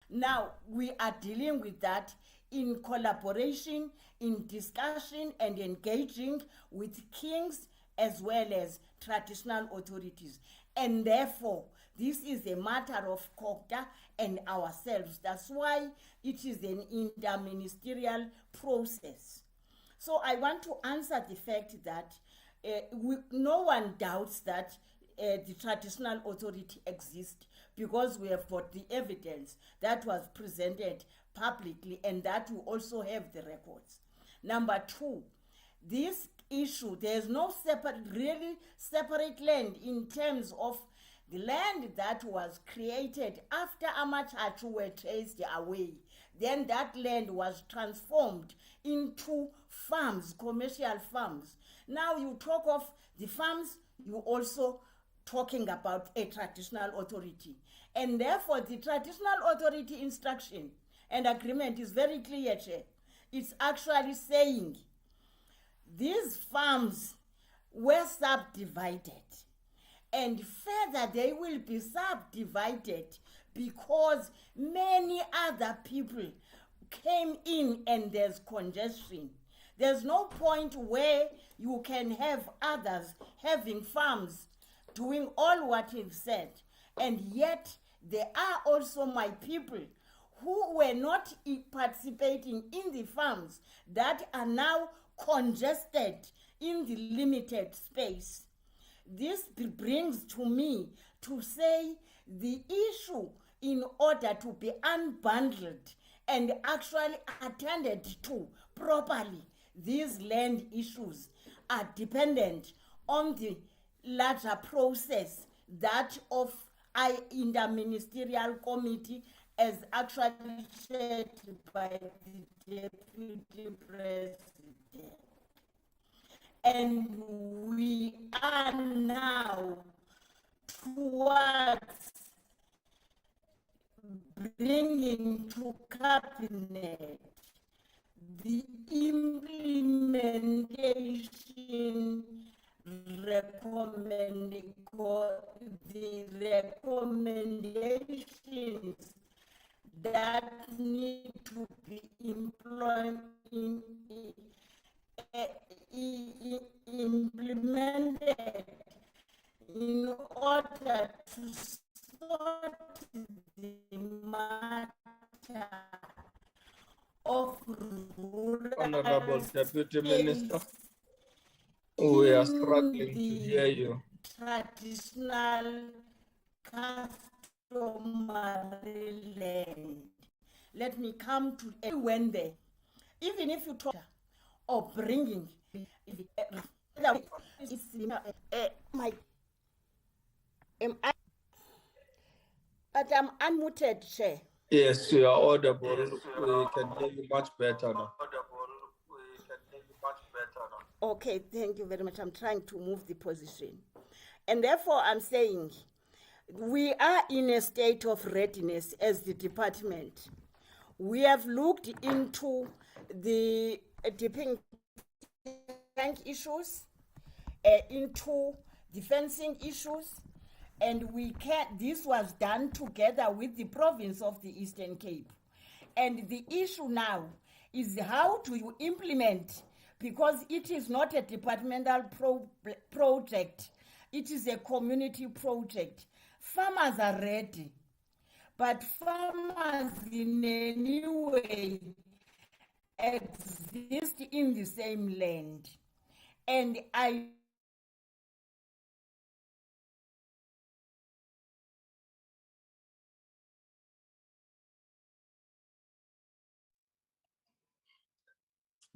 Now, we are dealing with that in collaboration, in discussion, and engaging with kings as well as traditional authorities. And therefore, this is a matter of COGTA and ourselves. That's why it is an interministerial process. So I want to answer the fact that no one doubts that the traditional authority exists, because we have got the evidence that was presented publicly and that we also have the records. Number two, this issue, there's no separate land in terms of the land that was created after Amachachu were traced away. Then that land was transformed into farms, commercial farms. Now you talk of the farms, you also talking about a traditional authority. And therefore, the traditional authority instruction and agreement is very clear, Chair. It's actually saying these farms were subdivided, and further they will be subdivided because many other people came in and there's congestion. There's no point where you can have others having farms doing all what you've said, and yet there are also my people who were not participating in the farms that are now congested in the limited space. This brings to me to say the issue, in order to be unbundled and actually attended to properly, these land issues are dependent on the larger process, that of interministerial committee, as actually chaired by the Deputy President. And we are now towards bringing to cabinet the implementation recommendations that need to be implemented in order to sort the matter of rural Honorable Deputy Minister, we are struggling to hear you. Traditional customary land. Let me come to when there. Even if you talk or bringing but I'm unmuted, Chair. Yes, you are audible. We can hear you much better now. Okay, thank you very much. I'm trying to move the position. And therefore, I'm saying we are in a state of readiness as the department. We have looked into the dipping tank issues, into the fencing issues, and this was done together with the province of the Eastern Cape. And the issue now is how do you implement, because it is not a departmental project, it is a community project. Farmers are ready, but farmers in any way exist in the same land. And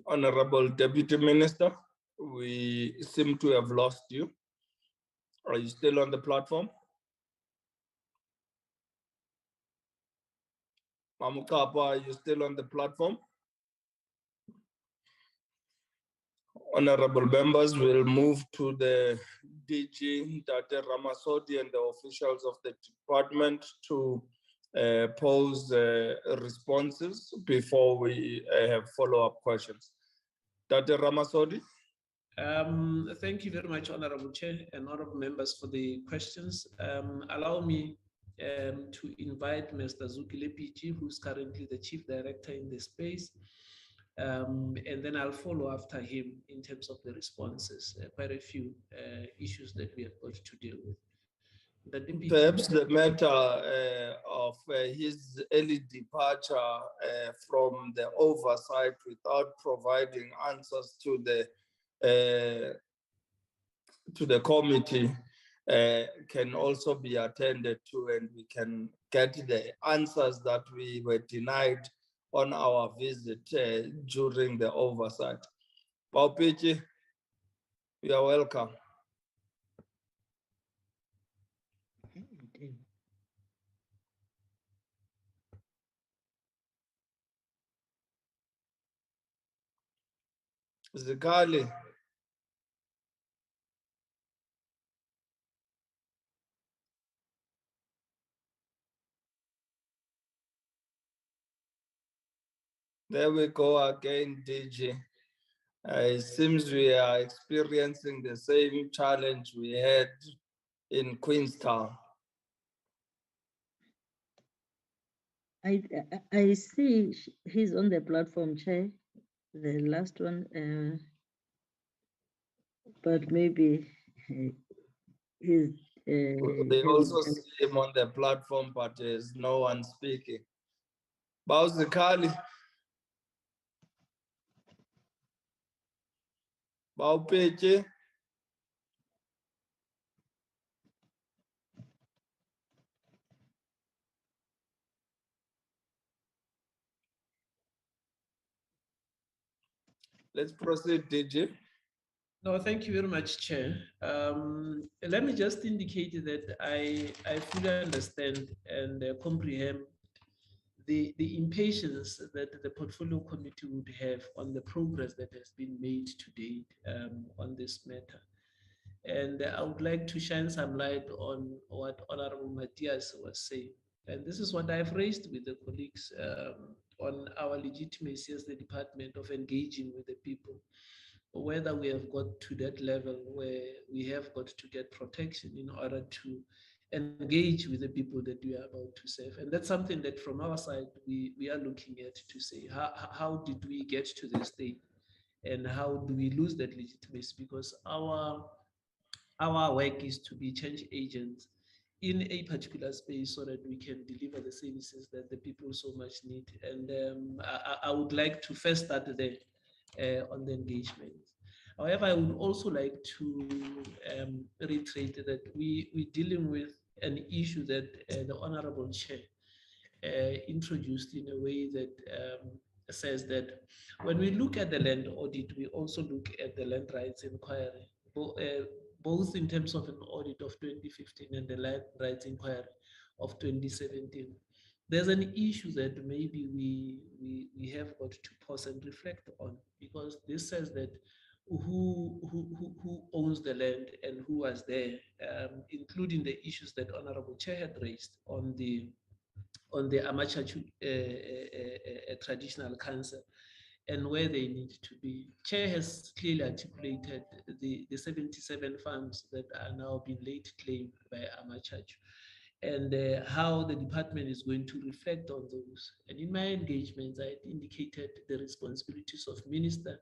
Honorable Deputy Minister, we seem to have lost you. Are you still on the platform? Mamukapa, are you still on the platform? Honorable members, we'll move to the DG, Dr. Ramasodi, and the officials of the department to pose responses before we have follow-up questions. Dr. Ramasodi. Thank you very much, Honorable Chair and honorable members, for the questions. Allow me to invite Mr. Zukile PG, who's currently the Chief Director in the space. And then I'll follow after him in terms of the responses, quite a few issues that we have got to deal with. Perhaps the matter of his early departure from the oversight without providing answers to the committee can also be attended to, and we can get the answers that we were denied on our visit during the oversight. Baupichi, you are welcome. Zikali. There we go again, DG. It seems we are experiencing the same challenge we had in Queenstown. I see he's on the platform, Chair. The last one, but maybe he's. They also see him on the platform, but there's no one speaking. Bauzikali. Baupeche. Let's proceed, DG. No, thank you very much, Chair. Let me just indicate that I fully understand and comprehend the impatience that the portfolio committee would have on the progress that has been made to date on this matter. And I would like to shine some light on what Honorable Matthias was saying. And this is what I've raised with the colleagues on our legitimacy as the department of engaging with the people, whether we have got to that level where we have got to get protection in order to engage with the people that we are about to serve. And that's something that from our side, we are looking at to say, how did we get to this state? And how do we lose that legitimacy? Because our work is to be change agents in a particular space so that we can deliver the services that the people so much need. And I would like to first start there on the engagement. However, I would also like to reiterate that we're dealing with an issue that the Honorable Chair introduced in a way that says that when we look at the land audit, we also look at the land rights inquiry, both in terms of an audit of 2015 and the land rights inquiry of 2017. There's an issue that maybe we have got to pause and reflect on, because this says that who owns the land and who was there, including the issues that Honorable Chair had raised on the Amachachu traditional council and where they need to be. Chair has clearly articulated the 77 farms that are now being late claimed by Amachachu, and how the department is going to reflect on those. And in my engagements, I indicated the responsibilities of minister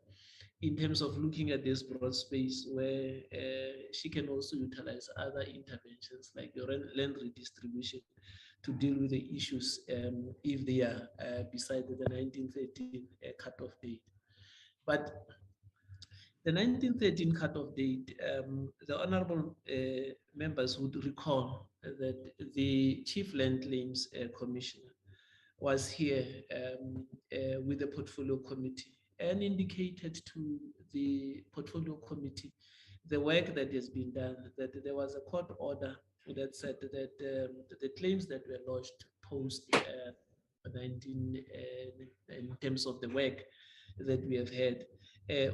in terms of looking at this broad space where she can also utilize other interventions like the land redistribution to deal with the issues if they are beside the 1913 cutoff date. But the 1913 cutoff date, the honorable members would recall that the Chief Land Claims Commissioner was here with the portfolio committee and indicated to the portfolio committee the work that has been done, that there was a court order that said that the claims that were lodged post 19 in terms of the work that we have had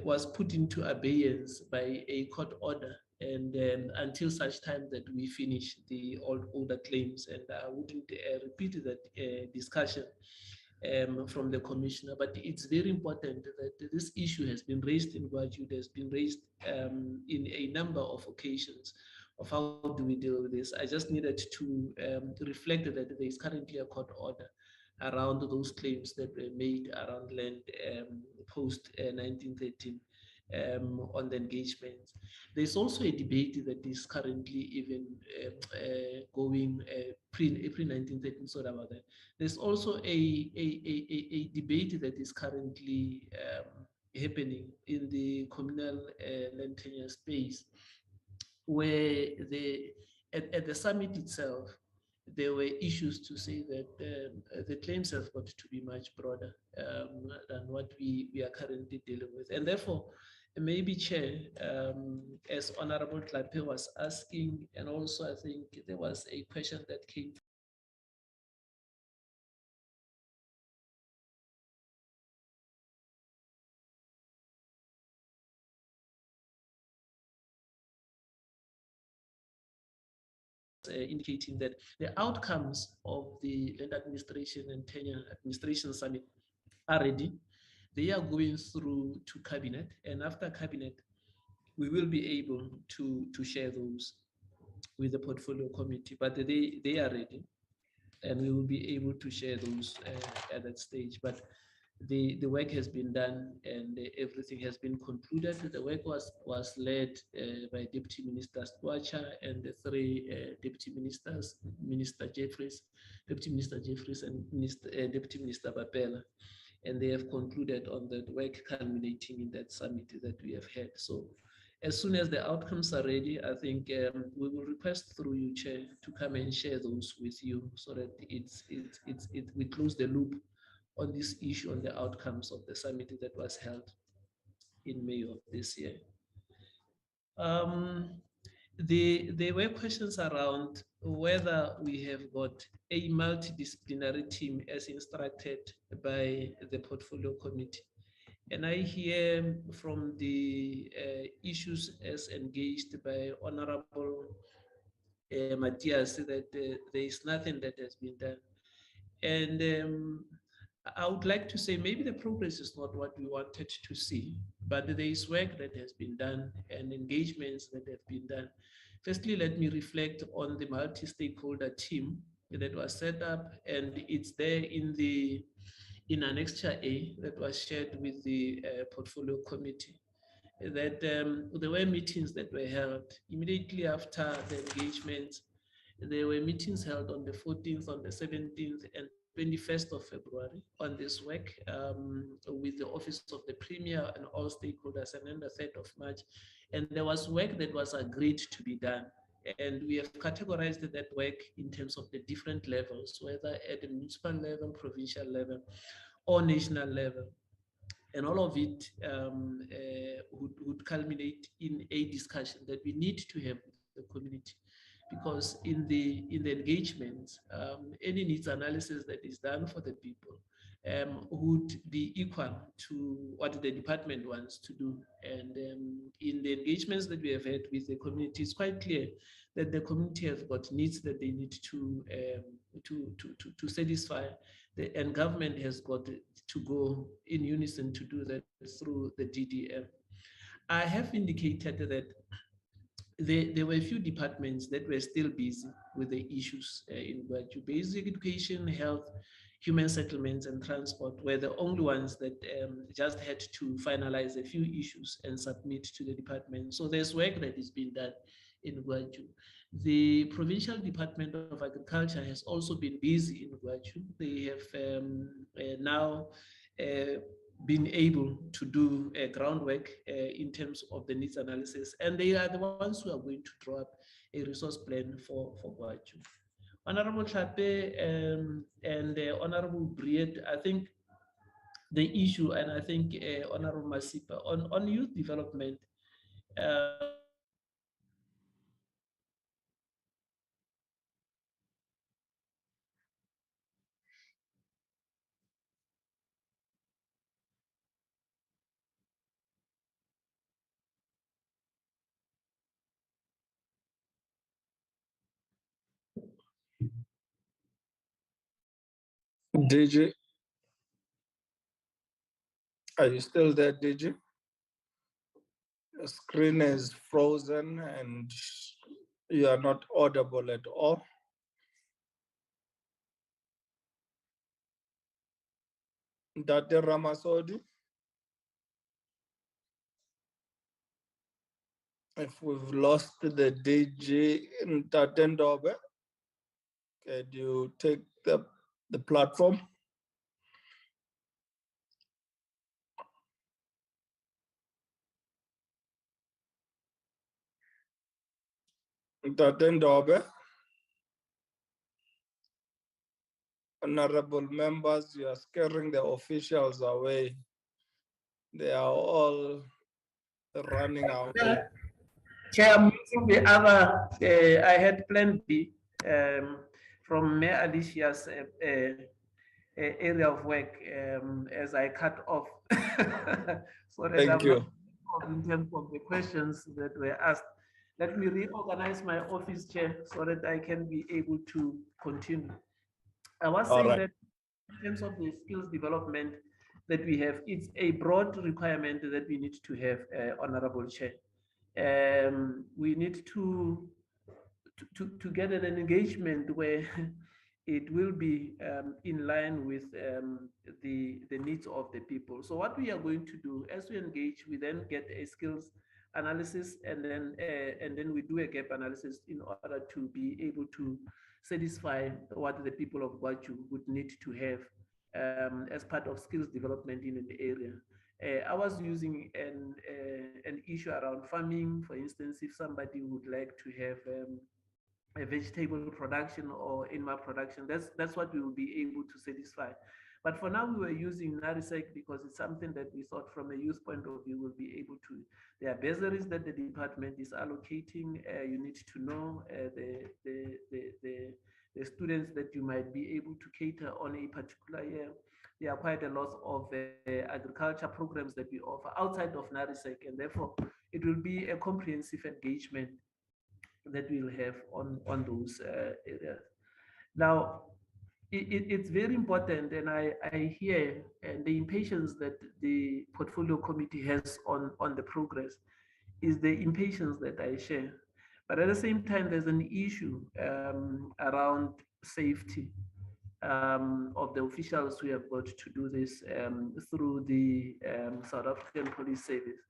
was put into abeyance by a court order, and until such time that we finish the older claims. And I wouldn't repeat that discussion from the commissioner, but it's very important that this issue has been raised in Gwatyu, it has been raised in a number of occasions of how do we deal with this. I just needed to reflect that there is currently a court order around those claims that were made around land post 1913 on the engagements. There's also a debate that is currently even going pre-April 1913, sorry about that. There's also a debate that is currently happening in the communal land tenure space, where at the summit itself, there were issues to say that the claims have got to be much broader than what we are currently dealing with. And therefore, maybe Chair, as Honorable Klape was asking, and also I think there was a question that came indicating that the outcomes of the Land Administration and Tenure Administration Summit are ready. They are going through to Cabinet, and after Cabinet, we will be able to share those with the Portfolio Committee, but they are ready, and we will be able to share those at that stage. But the work has been done and everything has been concluded. The work was led by Deputy Minister Gwatyu and the three Deputy Ministers, Minister Jeffries, Deputy Minister Jeffries, and Deputy Minister Babela. And they have concluded on that work culminating in that summit that we have had. So as soon as the outcomes are ready, I think we will request through you, Chair, to come and share those with you so that we close the loop on this issue, on the outcomes of the summit that was held in May of this year. There were questions around whether we have got a multidisciplinary team as instructed by the Portfolio Committee. And I hear from the issues as engaged by Honorable Matthias that there is nothing that has been done. And I would like to say maybe the progress is not what we wanted to see, but there is work that has been done and engagements that have been done. Firstly, let me reflect on the multi-stakeholder team that was set up, and it's there in Annexure A that was shared with the Portfolio Committee, that there were meetings that were held immediately after the engagements. There were meetings held on the 14th, on the 17th, and 21st of February on this work with the Office of the Premier and all stakeholders, and then the 3rd of March. And there was work that was agreed to be done. And we have categorized that work in terms of the different levels, whether at the municipal level, provincial level, or national level. And all of it would culminate in a discussion that we need to have with the community, because in the engagements, any needs analysis that is done for the people would be equal to what the department wants to do. And in the engagements that we have had with the community, it's quite clear that the community have got needs that they need to satisfy, and government has got to go in unison to do that through the DDM. I have indicated that there were a few departments that were still busy with the issues in Gwatyu. Basic education, health, human settlements, and transport were the only ones that just had to finalize a few issues and submit to the department. So there's work that is being done in Gwatyu. The Provincial Department of Agriculture has also been busy in Gwatyu. They have now been able to do groundwork in terms of the needs analysis, and they are the ones who are going to draw up a resource plan for Gwatyu. Honorable Klape and Honorable Briet, I think the issue, and I think Honorable Masipa, on youth development, DG, are you still there, DG? The screen is frozen and You are not audible at all. Dr. Ramasodi, if we've lost the DG in Tatendobe, can you take the platform? Tatendobe, honorable members, you are scaring the officials away. They are all running away. Chair, I'm using the other, I had plan B from Mayor Alicia's area of work as I cut off. So that Thank I'm you. not involved in terms of the questions that were asked. Let me reorganize my office chair so that I can be able to continue. I was All saying right. that in terms of the skills development that we have, it's a broad requirement that we need to have, Honorable Chair. We need to get an engagement where it will be in line with the needs of the people. So what we are going to do as we engage, we then get a skills analysis, and then we do a gap analysis in order to be able to satisfy what the people of Gwatyu would need to have as part of skills development in an area. I was using an issue around farming, for instance, if somebody would like to have a vegetable production or animal production, that's what we will be able to satisfy. But for now, we were using NARISEC because it's something that we thought from a youth point of view will be able to. There are bursaries that the department is allocating. You need to know the students that you might be able to cater on a particular year. There are quite a lot of agriculture programs that we offer outside of NARISEC, and therefore it will be a comprehensive engagement that we'll have on those areas. Now, it's very important, and I hear the impatience that the portfolio committee has on the progress is the impatience that I share. But at the same time, there's an issue around safety of the officials who have got to do this through the South African Police Service.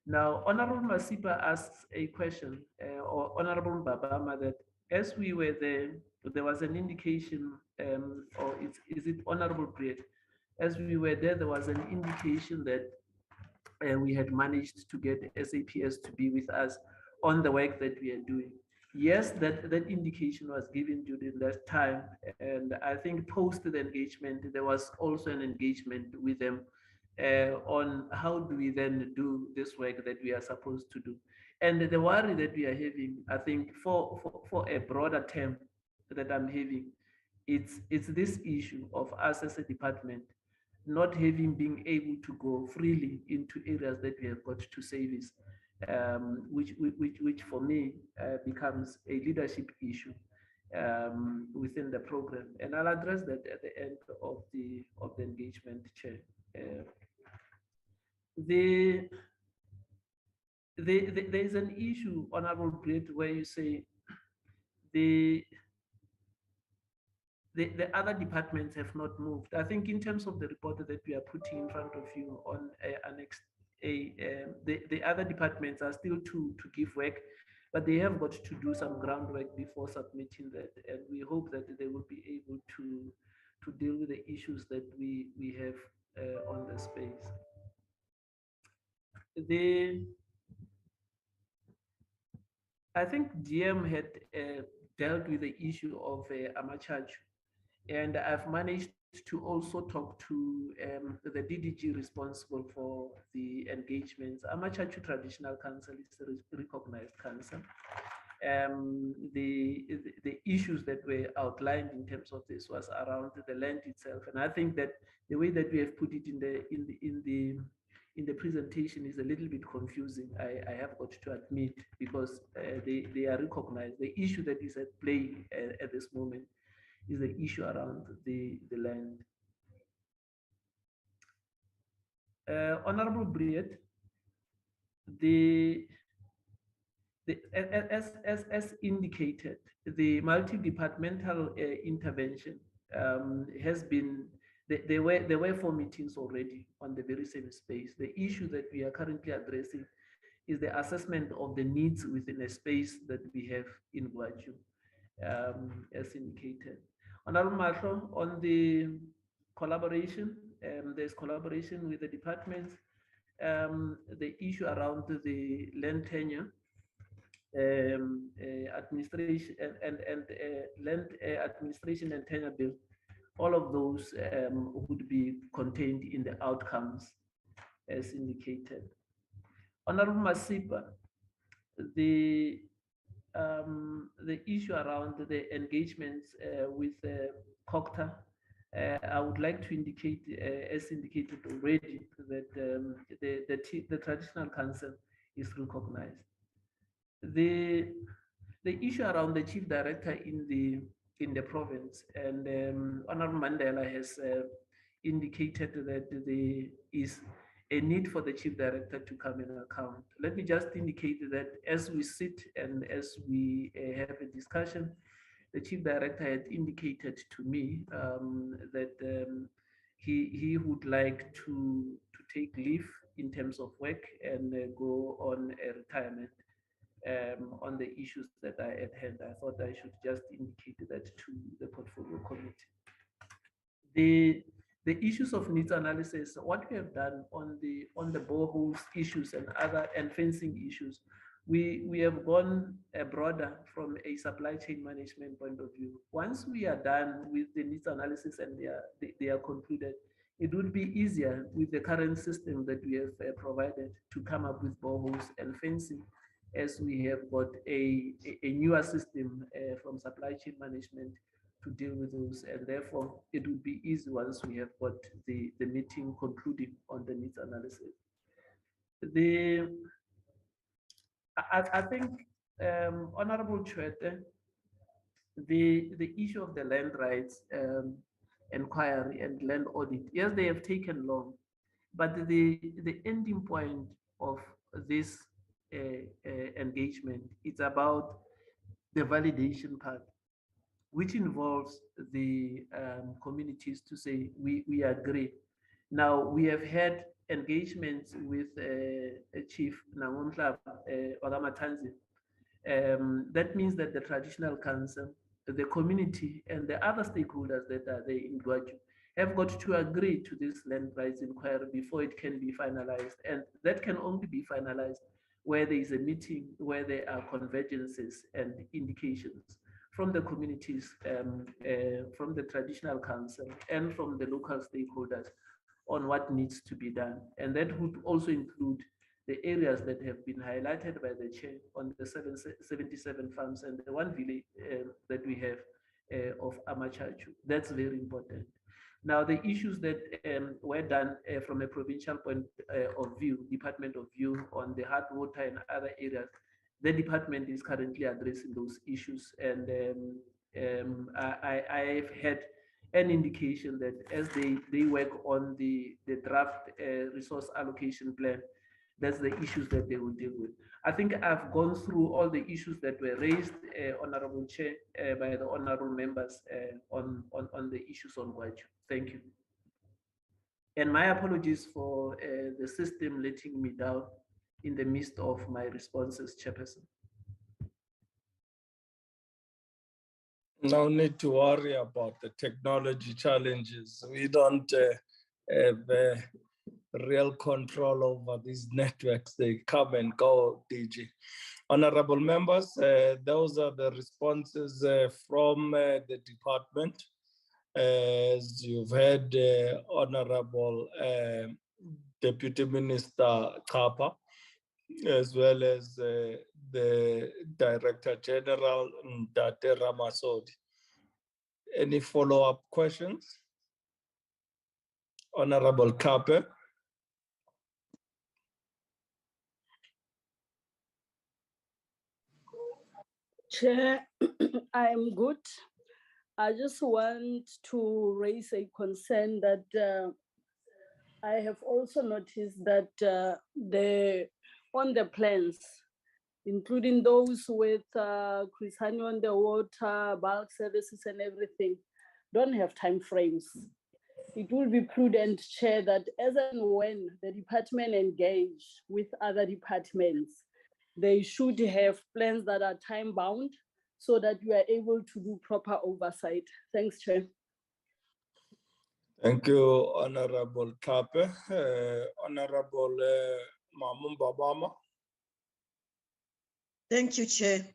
Now, Honorable Masipa asks a question, or Honorable Babama, that as we were there was an indication, or is it Honorable Briet? As we were there was an indication that we had managed to get SAPS to be with us on the work that we are doing. Yes, that indication was given during that time. And I think post the engagement, there was also an engagement with them on how do we then do this work that we are supposed to do. And the worry that we are having, I think for a broader term that I'm having, it's this issue of us as a department not having been able to go freely into areas that we have got to service, which for me becomes a leadership issue within the program. And I'll address that at the end of the engagement, Chair. There's an issue, Honorable Britt, where you say the other departments have not moved. I think in terms of the report that we are putting in front of you on the other departments are still to give work, but they have got to do some groundwork before submitting that, and we hope that they will be able to deal with the issues that we have on the space. I think GM had dealt with the issue of Amachaju, and I've managed to also talk to the DDG responsible for the engagements. Amachaju Traditional Council is a recognized council. The issues that were outlined in terms of this was around the land itself, and I think that the way that we have put it in the presentation is a little bit confusing. I have got to admit, because they are recognized. The issue that is at play at this moment is the issue around the land. Honorable Briet, the As indicated, the multi-departmental intervention has been, there were 4 meetings already on the very same space. The issue that we are currently addressing is the assessment of the needs within a space that we have in Gwatyu, as indicated. Honorable Marshal, on the collaboration, there's collaboration with the departments, the issue around the land tenure, administration and land administration and tenure bill, all of those would be contained in the outcomes as indicated. Honorable Masipa, the issue around the engagements with COCTA, I would like to indicate, as indicated already, that the traditional council is recognized. The issue around the chief director in the province, and Honorable Mandela has indicated that there is a need for the chief director to come in account. Let me just indicate that as we sit and as we have a discussion, the chief director had indicated to me that he would like to take leave in terms of work and go on a retirement on the issues that are at hand. I thought I should just indicate that to the portfolio committee. The issues of needs analysis, what we have done on the boreholes issues and other and fencing issues, we have gone broader from a supply chain management point of view. Once we are done with the needs analysis and they are concluded, it would be easier with the current system that we have provided to come up with boreholes and fencing, as we have got a newer system from supply chain management to deal with those, and therefore it would be easy once we have got the meeting concluding on the needs analysis. I think, Honorable Chwete, the issue of the land rights inquiry and land audit, yes, they have taken long, but the ending point of this engagement is about the validation part, which involves the communities to say, we agree. Now, we have had engagements with Chief Nangomhla Wagamatanzi. That means that the traditional council, the community, and the other stakeholders that are there in Gwatyu have got to agree to this land rights inquiry before it can be finalized. And that can only be finalized where there is a meeting, where there are convergences and indications from the communities, from the traditional council, and from the local stakeholders on what needs to be done. And that would also include the areas that have been highlighted by the chair on the 77 farms and the 1 village that we have of Amachachu. That's very important. Now, the issues that were done from a provincial point of view, department of view on the hard water and other areas, the department is currently addressing those issues. And I've had an indication that as they work on the draft resource allocation plan, that's the issues that they will deal with. I think I've gone through all the issues that were raised, Honorable Chair, by the honorable members on the issues on Gwatyu. Thank you. And my apologies for the system letting me down in the midst of my responses, Chairperson. No need to worry about the technology challenges. We don't have real control over these networks. They come and go, DG. Honorable members, those are the responses from the department. As you've heard, Honorable Deputy Minister Kapa, as well as the Director General, Ndate Ramasodi. Any follow-up questions? Honorable Kapa. Chair, I am good. I just want to raise a concern that I have also noticed that on the plans, including those with Chris Hani on the water, bulk services and everything, don't have time frames. It will be prudent, Chair, that as and when the department engage with other departments, they should have plans that are time bound so that we are able to do proper oversight. Thanks, Chair. Thank you, Honorable Kape. Honorable Mamumba Bama. Thank you, Chair.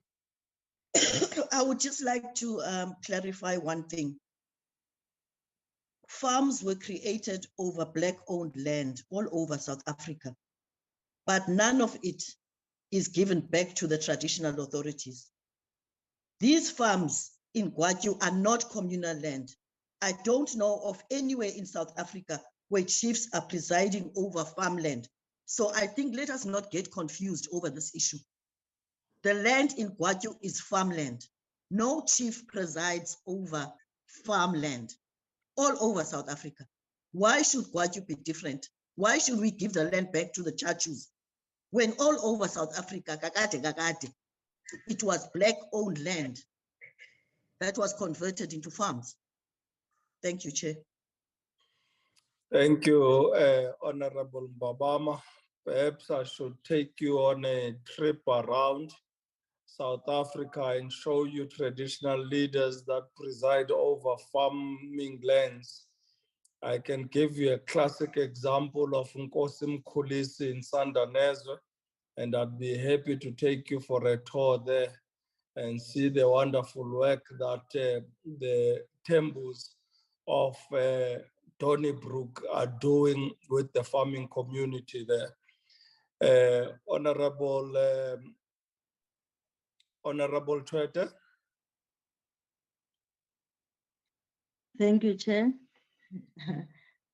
I would just like to clarify one thing. Farms were created over Black-owned land all over South Africa, but none of it is given back to the traditional authorities. These farms in Gwatyu are not communal land. I don't know of anywhere in South Africa where chiefs are presiding over farmland. So I think let us not get confused over this issue. The land in Gwatyu is farmland. No chief presides over farmland all over South Africa. Why should Gwatyu be different? Why should we give the land back to the Chachus when all over South Africa, it was Black-owned land that was converted into farms? Thank you, Chair. Thank you, Honorable Babama. Perhaps I should take you on a trip around South Africa and show you traditional leaders that preside over farming lands. I can give you a classic example of Nkosi Mkhulisi in Sandanezwe, and I'd be happy to take you for a tour there and see the wonderful work that the Tembus of Donnybrook are doing with the farming community there. Honorable Twitter. Thank you, Chair.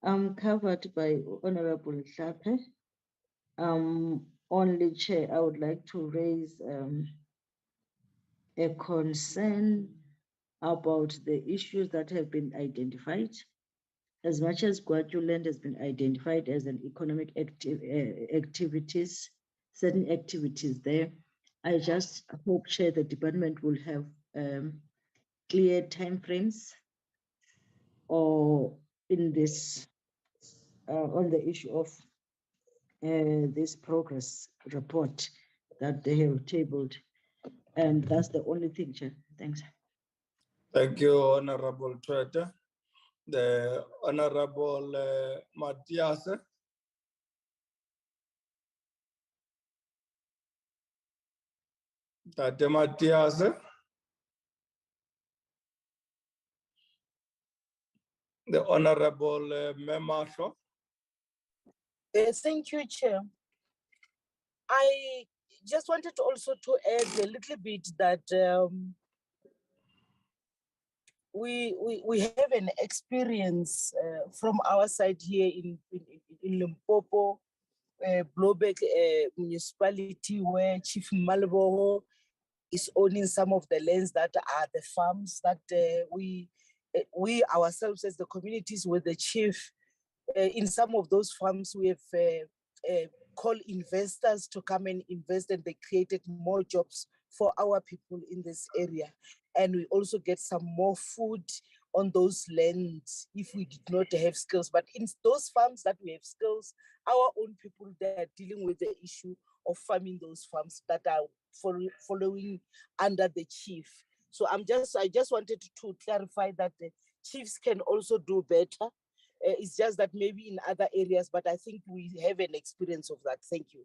I'm covered by Honorable Hlape. Only, Chair, I would like to raise a concern about the issues that have been identified. As much as Gwatyu land has been identified as an economic activities, certain activities there, I just hope, Chair, the department will have clear timeframes or in this on the issue of this progress report that they have tabled. And that's the only thing, Chair. Thanks. Thank you, Honorable Twitter. The Honorable Matthias. Tate Matthias. The Honorable Memasho. Thank you, Chair. I just wanted to also to add a little bit that we have an experience from our side here in Limpopo, Blowback municipality, where Chief Maliboho is owning some of the lands that are the farms that we ourselves as the communities with the chief, in some of those farms we have called investors to come and invest, and they created more jobs for our people in this area. And we also get some more food on those lands if we did not have skills. But in those farms that we have skills, our own people, they are dealing with the issue of farming those farms that are following under the chief. So I just wanted to clarify that the chiefs can also do better. It's just that maybe in other areas, but I think we have an experience of that. Thank you.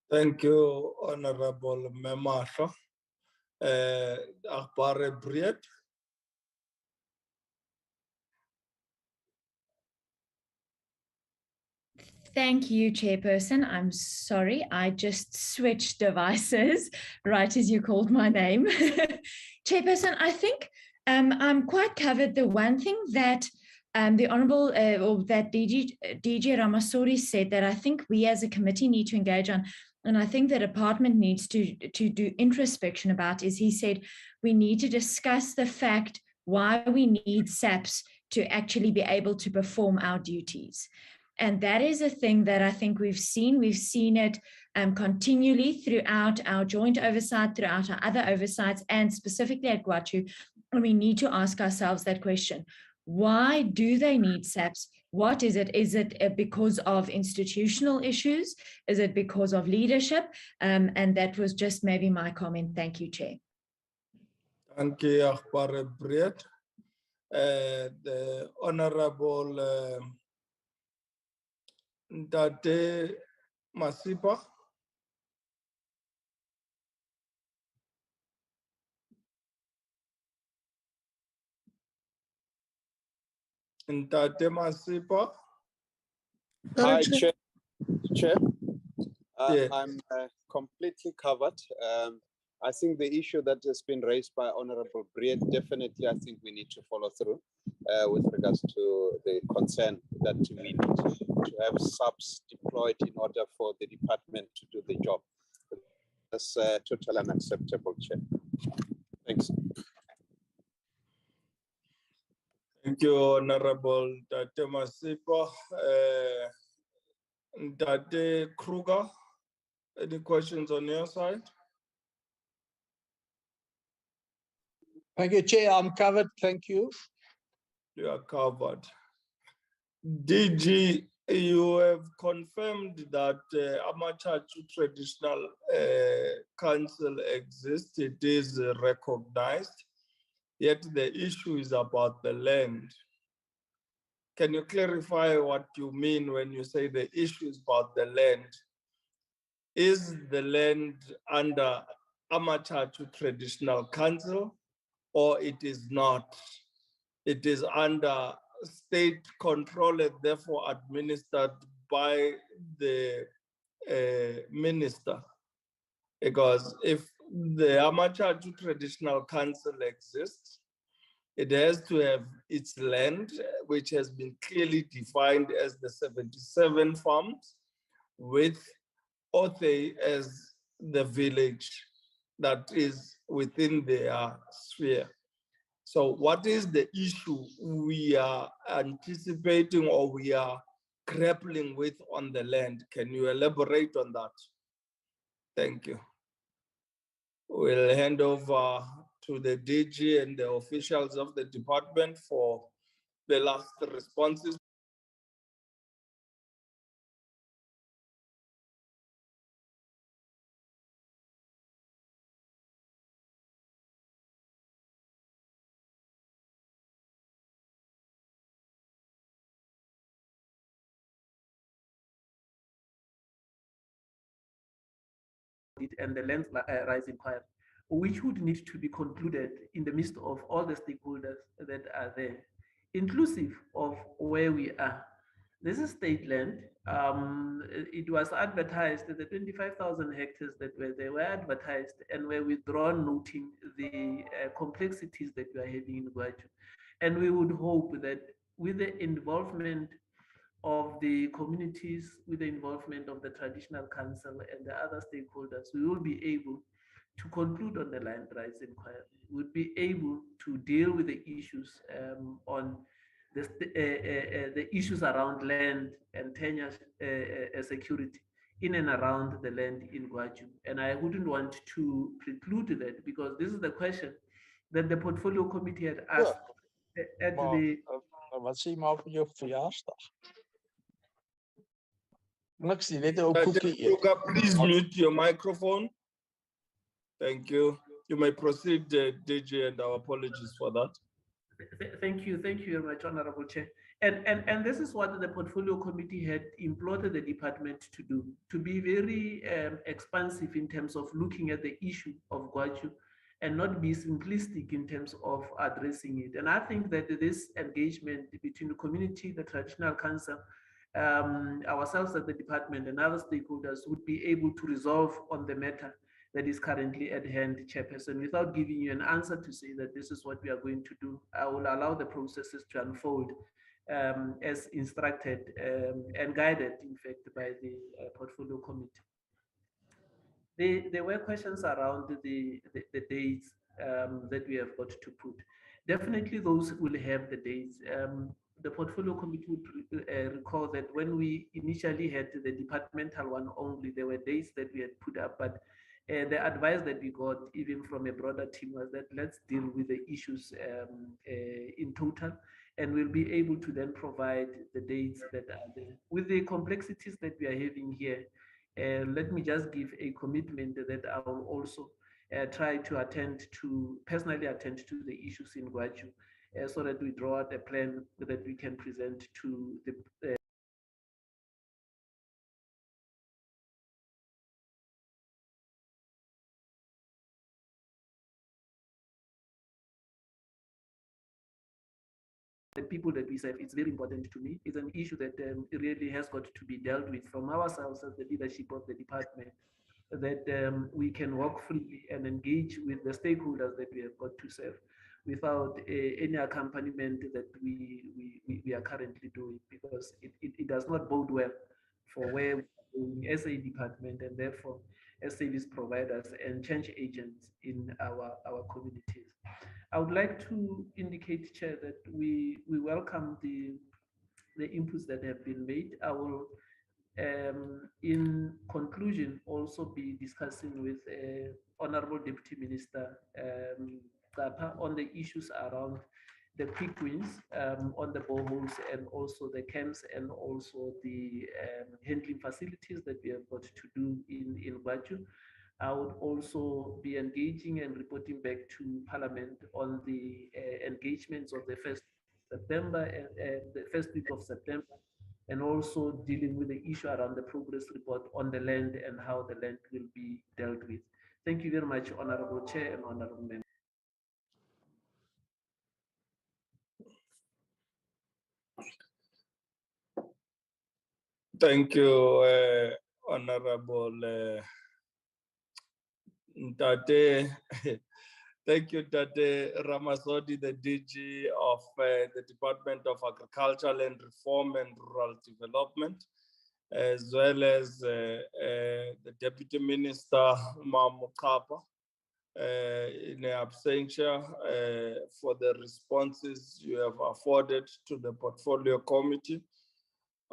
Thank you, Honorable Memasho. Akbare Briet. Thank you, Chairperson. I'm sorry, I just switched devices right as you called my name. Chairperson, I think I'm quite covered. The one thing that the Honourable or that DG Ramasori said that I think we as a committee need to engage on, and I think the department needs to do introspection about, is he said we need to discuss the fact why we need SAPs to actually be able to perform our duties. And that is a thing that I think we've seen. We've seen it continually throughout our joint oversight, throughout our other oversights, and specifically at Gwatyu. And we need to ask ourselves that question. Why do they need SAPs? What is it? Is it because of institutional issues? Is it because of leadership? And that was just maybe my comment. Thank you, Chair. Thank you, Breed. The Honorable Ndate Masipa. Ndate Masipa. Hi, Chair. Chair. Yeah. I'm completely covered. I think the issue that has been raised by Honorable Breed, definitely I think we need to follow through with regards to the concern that we need to have subs deployed in order for the department to do the job. That's totally unacceptable, Chair. Thanks. Thank you, Honorable Ndate Masipa. Ndate Kruger, any questions on your side? Thank you, Chair. I'm covered. Thank you. You are covered. DG, you have confirmed that Amachachu Traditional Council exists. It is recognized, yet the issue is about the land. Can you clarify what you mean when you say the issue is about the land? Is the land under Amachachu Traditional Council, or it is not? It is under state control and therefore administered by the minister. Because if the Amachachu Traditional Council exists, it has to have its land, which has been clearly defined as the 77 farms, with Othe as the village that is within their sphere. So what is the issue we are anticipating or we are grappling with on the land? Can you elaborate on that? Thank you. We'll hand over to the DG and the officials of the department for the last responses. And the land rise inquiry, which would need to be concluded in the midst of all the stakeholders that are there, inclusive of where we are. This is state land. It was advertised that the 25,000 hectares that were there were advertised and were withdrawn, noting the complexities that we are having in Gwatyu. And we would hope that with the involvement of the communities, with the involvement of the traditional council and the other stakeholders, we will be able to conclude on the land rights inquiry. We'll be able to deal with the issues on the issues around land and tenure security in and around the land in Gwatyu. And I wouldn't want to preclude that, because this is the question that the portfolio committee had asked at the... Wat zie je maar op je verjaarsdag? Niks, die net een koekie eet. Please mute your microphone. Thank you. You may proceed, DG, and our apologies for that. Thank you very much, Honorable Chair. And this is what the portfolio committee had implored the department to do, to be very expansive in terms of looking at the issue of Gwatyu and not be simplistic in terms of addressing it. And I think that this engagement between the community, the traditional council, ourselves at the department and other stakeholders would be able to resolve on the matter that is currently at hand, Chairperson. Without giving you an answer to say that this is what we are going to do, I will allow the processes to unfold as instructed and guided, in fact, by the portfolio committee. There were questions around the dates that we have got to put. Definitely those will have the dates. the portfolio committee would recall that when we initially had the departmental one only, there were days that we had put up, but the advice that we got even from a broader team was that let's deal with the issues in total, and we'll be able to then provide the dates that are there. With the complexities that we are having here, let me just give a commitment that I will also try to personally attend to the issues in Gwatyu, so that we draw out a plan that we can present to the people that we serve. It's very important to me. It's an issue that really has got to be dealt with from ourselves as the leadership of the department, that we can work freely and engage with the stakeholders that we have got to serve without any accompaniment that we are currently doing, because it does not bode well for where we are going as a department, and therefore as service providers and change agents in our communities. I would like to indicate, Chair, that we welcome the inputs that have been made. I will, in conclusion, also be discussing with Honorable Deputy Minister Kapa on the issues around the quick wins on the boreholes, and also the camps, and also the handling facilities that we have got to do in Gwatyu. I would also be engaging and reporting back to Parliament on the engagements of the 1st September and the first week of September, and also dealing with the issue around the progress report on the land and how the land will be dealt with. Thank you very much, Honorable Chair and Honorable Member. Thank you, Honorable Ntate. Thank you, Tate Ramasodi, the DG of the Department of Agriculture, Land Reform and Rural Development, as well as the Deputy Minister, Mamukapa, in absentia, for the responses you have afforded to the Portfolio Committee.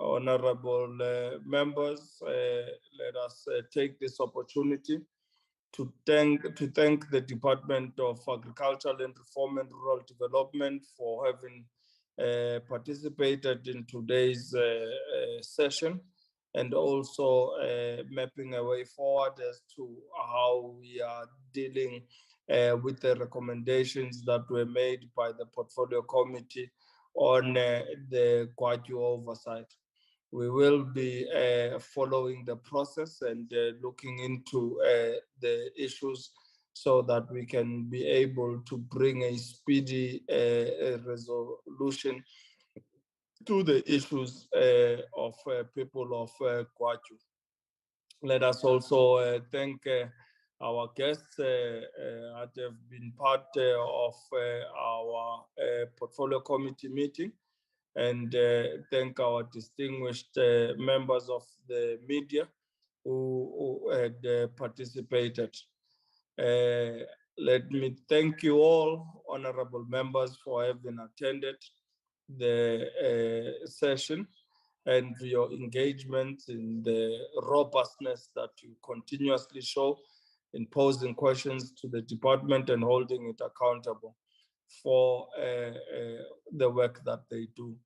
Honorable members, let us take this opportunity to thank the Department of Agriculture, Land Reform and Rural Development for having participated in today's session, and also mapping a way forward as to how we are dealing with the recommendations that were made by the Portfolio Committee on the Gwatyu oversight. We will be following the process and looking into the issues so that we can be able to bring a speedy resolution to the issues of people of Gwatyu. Let us also thank our guests that have been part of our Portfolio Committee meeting, and thank our distinguished members of the media who had participated. Let me thank you all, honorable members, for having attended the session and for your engagement in the robustness that you continuously show in posing questions to the department and holding it accountable for the work that they do.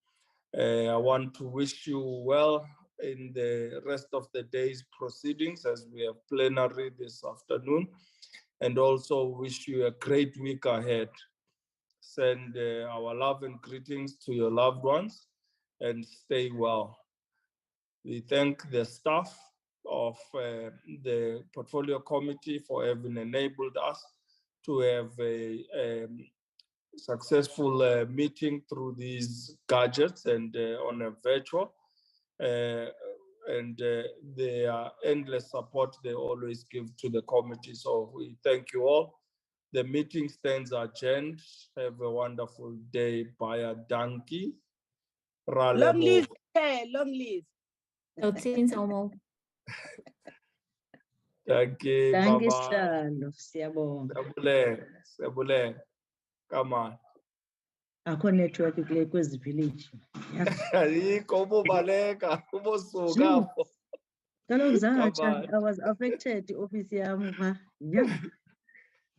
I want to wish you well in the rest of the day's proceedings as we have plenary this afternoon, and also wish you a great week ahead. Send our love and greetings to your loved ones and stay well. We thank the staff of the Portfolio Committee for having enabled us to have a successful meeting through these gadgets and on a virtual, and their endless support they always give to the committee. So we thank you all. The meeting stands adjourned. Have a wonderful day. Bye, Danki. Long live, long live. Tot ziens almal. Dankie, Dankie, bye-bye. Siyabonga. Sebule, sebule. Come on. akho network kule kwezi village. Ayikho ubobaleka ubosuka Sure. apho. Kaloku zangatsha Kabani. I was affected office yam pha. Yeah.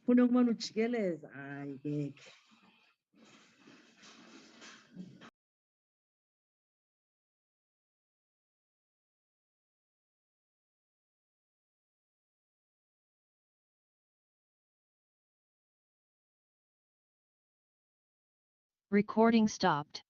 Funa ukumane ujikeleza. Hayi ngeke. Recording stopped.